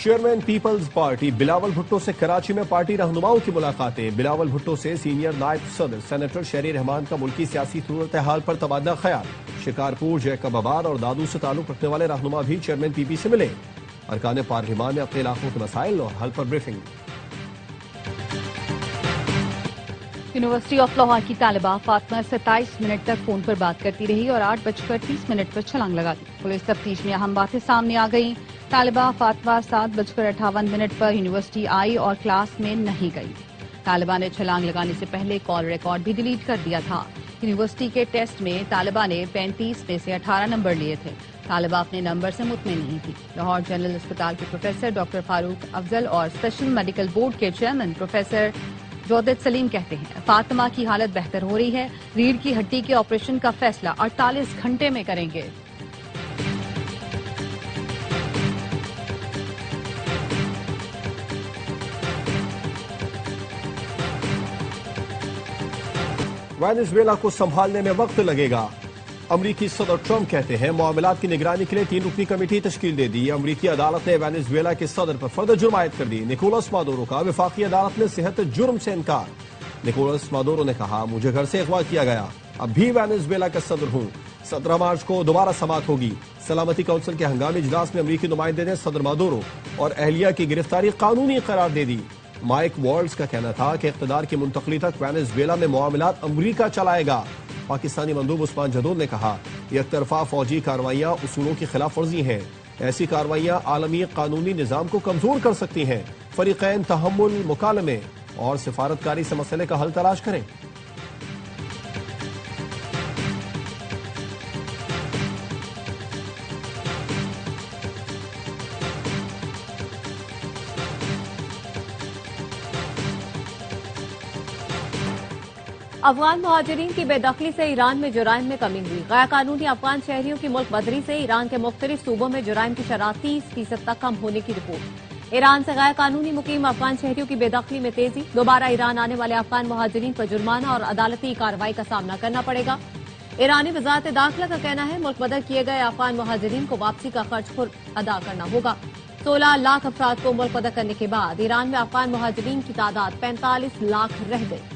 Chairman Peoples Party Bilawal Bhutto سے کراچی میں party رہنماؤں کی ملاقاتیں۔ بلاول بھٹو سے سینئر نائب صدر سینیٹر شہری رحمان کا ملکی سیاسی صورتحال پر تبادلہ خیال۔ شکارپور، جیکب آباد اور دادو سے تعلق رکھنے والے رہنما بھی چیئرمین پی پی سے ملے۔ ارکان پارلیمان نے اپنے علاقوں کے مسائل اور حل پر بریفنگ۔ یونیورسٹی آف لاہور کی طالبہ فاطمہ 27 منٹ تک فون پر بات کرتی رہی اور 8:30 پر چھلانگ لگا دی۔ پولیس تفتیش میں اہم باتیں سامنے آ گئیں۔ طالبہ فاطمہ 7:58 پر یونیورسٹی آئی اور کلاس میں نہیں گئی۔ طالبہ نے چھلانگ لگانے سے پہلے کال ریکارڈ بھی ڈیلیٹ کر دیا تھا۔ یونیورسٹی کے ٹیسٹ میں طالبہ نے 35 میں سے 18 نمبر لیے تھے۔ طالبہ اپنے نمبر سے مطمئن نہیں تھی۔ لاہور جنرل اسپتال کے پروفیسر ڈاکٹر فاروق افضل اور اسپیشل میڈیکل بورڈ کے چیئرمین پروفیسر جودت سلیم کہتے ہیں فاطمہ کی حالت بہتر ہو رہی ہے، ریڑھ کی ہڈی کے آپریشن کا فیصلہ 48 گھنٹے میں کریں گے۔ وینزویلا کو سنبھالنے میں وقت لگے گا۔ امریکی صدر ٹرمپ کہتے ہیں معاملات کی نگرانی کے لیے 3 رکنی کمیٹی تشکیل دے دی۔ امریکی عدالت نے وینزویلا کے صدر پر فرد جرم عائد کر دی۔ نکولس مادورو کا وفاقی عدالت میں صحت جرم سے انکار۔ نکولس مادورو نے کہا مجھے گھر سے اغوا کیا گیا، اب بھی وینزویلا کا صدر ہوں۔ 17 مارچ کو دوبارہ سماعت ہوگی۔ سلامتی کونسل کے ہنگامی اجلاس میں امریکی نمائندے نے صدر مادورو اور اہلیہ کی گرفتاری قانونی قرار دے دی۔ مائک والٹز کا کہنا تھا کہ اقتدار کی منتقلی تک وینزویلا میں معاملات امریکہ چلائے گا۔ پاکستانی مندوب عثمان جدون نے کہا یک طرفہ فوجی کارروائیاں اصولوں کی خلاف ورزی ہیں، ایسی کارروائیاں عالمی قانونی نظام کو کمزور کر سکتی ہیں۔ فریقین تحمل، مکالمے اور سفارتکاری سے مسئلے کا حل تلاش کریں۔ افغان مہاجرین کی بے دخلی سے ایران میں جرائم میں کمی ہوئی۔ غیر قانونی افغان شہریوں کی ملک بدری سے ایران کے مختلف صوبوں میں جرائم کی شرح 30% تک کم ہونے کی رپورٹ۔ ایران سے غیر قانونی مقیم افغان شہریوں کی بے دخلی میں تیزی، دوبارہ ایران آنے والے افغان مہاجرین پر جرمانہ اور عدالتی کارروائی کا سامنا کرنا پڑے گا۔ ایرانی وزارت داخلہ کا کہنا ہے ملک بدر کیے گئے افغان مہاجرین کو واپسی کا خرچ خود ادا کرنا ہوگا۔ 16 لاکھ افراد کو ملک بدر کرنے کے بعد ایران میں افغان مہاجرین کی تعداد 45 لاکھ رہ گئی۔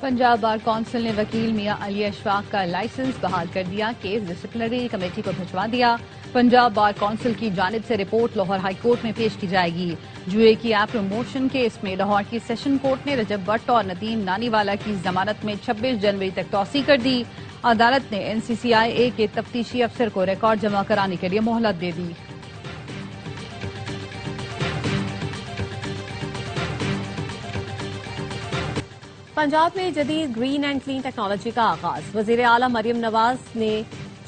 پنجاب بار کونسل نے وکیل میاں علی اشفاق کا لائسنس بحال کر دیا۔ کیس ڈسپلنری کمیٹی کو بھجوا دیا۔ پنجاب بار کونسل کی جانب سے رپورٹ لاہور ہائی کورٹ میں پیش کی جائے گی۔ جوئے کی ایپ پروموشن کیس میں لاہور کی سیشن کورٹ نے رجب بٹ اور ندیم نانی والا کی ضمانت میں 26 جنوری تک توسیع کر دی۔ عدالت نے NCCIA کے تفتیشی افسر کو ریکارڈ جمع کرانے کے لیے مہلت دے دی۔ پنجاب میں جدید گرین اینڈ کلین ٹیکنالوجی کا آغاز۔ وزیر اعلیٰ مریم نواز نے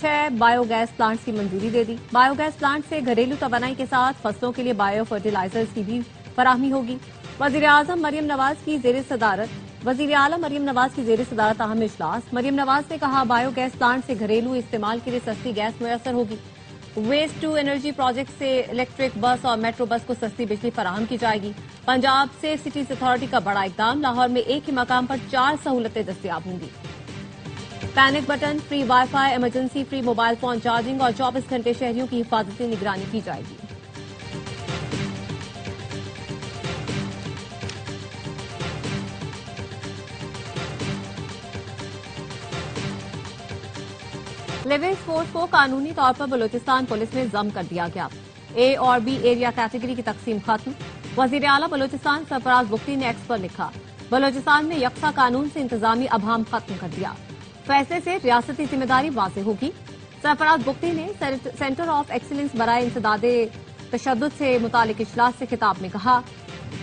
6 بایو گیس پلانٹس کی منظوری دے دی۔ بایو گیس پلانٹ سے گھریلو توانائی کے ساتھ فصلوں کے لیے بایو فرٹیلائزرز کی بھی فراہمی ہوگی۔ وزیر اعلیٰ مریم نواز کی زیر صدارت اہم اجلاس۔ مریم نواز نے کہا بایو گیس پلانٹ سے گھریلو استعمال کے لیے سستی گیس میسر ہوگی۔ ویسٹ ٹو انرجی پروجیکٹ سے الیکٹرک بس اور میٹرو بس کو سستی بجلی فراہم کی جائے گی۔ پنجاب سیف سٹیز اتھارٹی کا بڑا اقدام، لاہور میں ایک ہی مقام پر 4 سہولتیں دستیاب ہوں گی۔ Panic button, free wi fi, emergency free mobile phone charging اور 24 گھنٹے شہریوں کی حفاظتی نگرانی کی جائے گی۔ لیونس فورس کو قانونی طور پر بلوچستان پولیس میں ضم کر دیا گیا۔ اے اور بی ایریا کیٹیگری کی تقسیم ختم۔ وزیر اعلیٰ بلوچستان سرفراز بگٹی نے ایکس پر لکھا بلوچستان میں یکساں قانون سے انتظامی ابہام ختم کر دیا، فیصلے سے ریاستی ذمہ داری واضح ہوگی۔ سرفراز بگٹی نے سینٹر آف ایکسیلنس برائے انسداد تشدد سے متعلق اجلاس سے خطاب میں کہا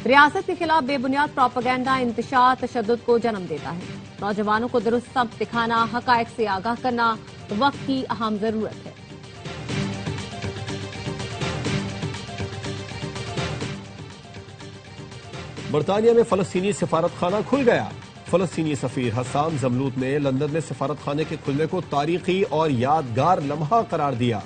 ریاست کے خلاف بے بنیاد پروپیگنڈا انتشار تشدد کو جنم دیتا ہے۔ نوجوانوں کو درست سمت دکھانا، حقائق سے آگاہ کرنا وقت کی اہم ضرورت ہے۔ برطانیہ میں فلسطینی سفارت خانہ کھل گیا۔ فلسطینی سفیر حسام زملوط نے لندن میں سفارت خانے کے کھلنے کو تاریخی اور یادگار لمحہ قرار دیا۔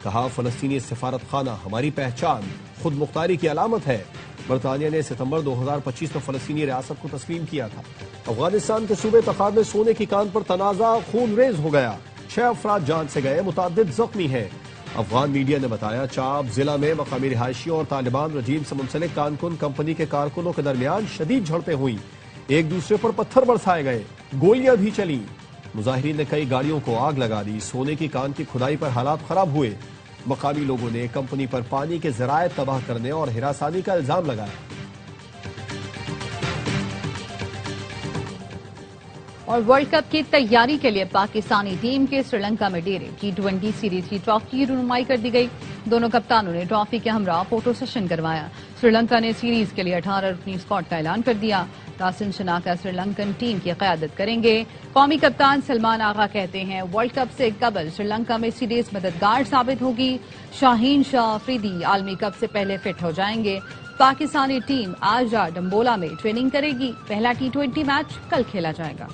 کہا فلسطینی سفارت خانہ ہماری پہچان، خود مختاری کی علامت ہے۔ برطانیہ نے ستمبر 2025 میں فلسطینی ریاست کو تسلیم کیا تھا۔ افغانستان کے صوبے تخار میں سونے کی کان پر تنازع خون ریز ہو گیا، 6 افراد جان سے گئے، متعدد زخمی ہیں۔ افغان میڈیا نے بتایا چاب ضلع میں مقامی رہائشیوں اور طالبان رجیم سے منسلک کان کن کمپنی کے کارکنوں کے درمیان شدید جھڑپیں ہوئیں، ایک دوسرے پر پتھر برسائے گئے، گولیاں بھی چلیں۔ مظاہرین نے کئی گاڑیوں کو آگ لگا دی، سونے کی کان کی کھدائی پر حالات خراب ہوئے۔ مقامی لوگوں نے کمپنی پر پانی کے ذرائع تباہ کرنے اور ہراسانی کا الزام لگایا۔ اور ورلڈ کپ کی تیاری کے لیے پاکستانی ٹیم کے سری لنکا میں ڈیرے، T20 سیریز کی ٹرافی کی رونمائی کر دی گئی۔ دونوں کپتانوں نے ٹرافی کے ہمراہ فوٹو سیشن کروایا۔ سری لنکا نے سیریز کے لیے 18 رکنی اسکواڈ کا اعلان کر دیا۔ راسن شناکا سری لنکن ٹیم کی قیادت کریں گے۔ قومی کپتان سلمان آغا کہتے ہیں ورلڈ کپ سے قبل سری لنکا میں سیریز مددگار ثابت ہوگی۔ شاہین شاہ افریدی عالمی کپ سے پہلے فٹ ہو جائیں گے۔ پاکستانی ٹیم آج رات ڈمبولا میں ٹریننگ کرے گی۔ پہلا T20 میچ کل کھیلا جائے گا۔